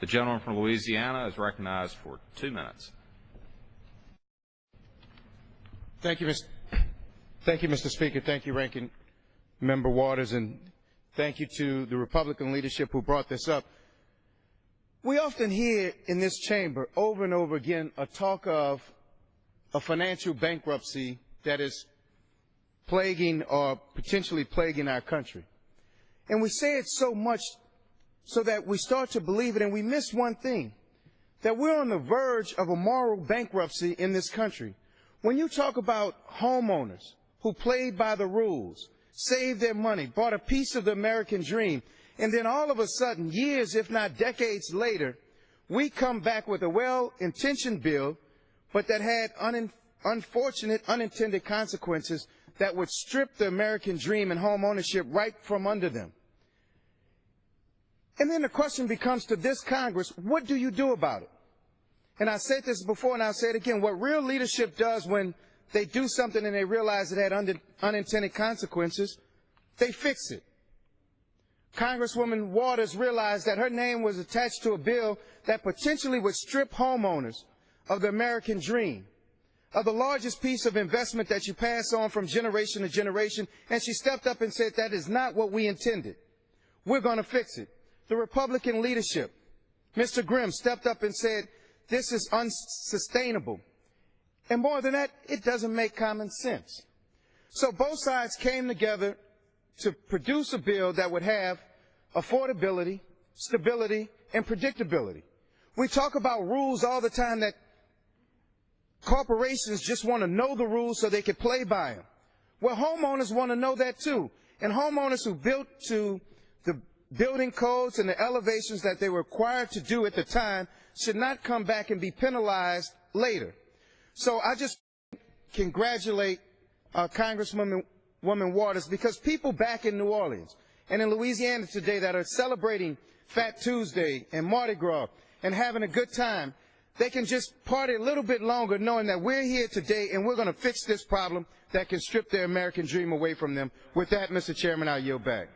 The gentleman from Louisiana is recognized for 2 minutes. Thank you, Mr. Speaker. Thank you, Ranking Member Waters, and thank you to the Republican leadership who brought this up. We often hear in this chamber over and over again a talk of a financial bankruptcy that is plaguing or potentially plaguing our country. And we say it so much so that we start to believe it, and we miss one thing, that we're on the verge of a moral bankruptcy in this country. When you talk about homeowners who played by the rules, saved their money, bought a piece of the American dream, and then all of a sudden, years if not decades later, we come back with a well-intentioned bill, but that had unfortunate, unintended consequences that would strip the American dream and home ownership right from under them. And then the question becomes to this Congress, what do you do about it? And I said this before and I'll say it again, what real leadership does when they do something and they realize it had unintended consequences, they fix it. Congresswoman Waters realized that her name was attached to a bill that potentially would strip homeowners of the American dream, of the largest piece of investment that you pass on from generation to generation, and she stepped up and said, that is not what we intended. We're going to fix it. The Republican leadership, Mr. Grimm, stepped up and said, this is unsustainable. And more than that, it doesn't make common sense. So both sides came together to produce a bill that would have affordability, stability, and predictability. We talk about rules all the time, that corporations just want to know the rules so they can play by them. Well, homeowners want to know that too. And homeowners who built to the building codes and the elevations that they were required to do at the time should not come back and be penalized later. So I just congratulate Congresswoman Waters, because people back in New Orleans and in Louisiana today that are celebrating Fat Tuesday and Mardi Gras and having a good time, they can just party a little bit longer knowing that we're here today and we're going to fix this problem that can strip their American dream away from them. With that, Mr. Chairman, I yield back.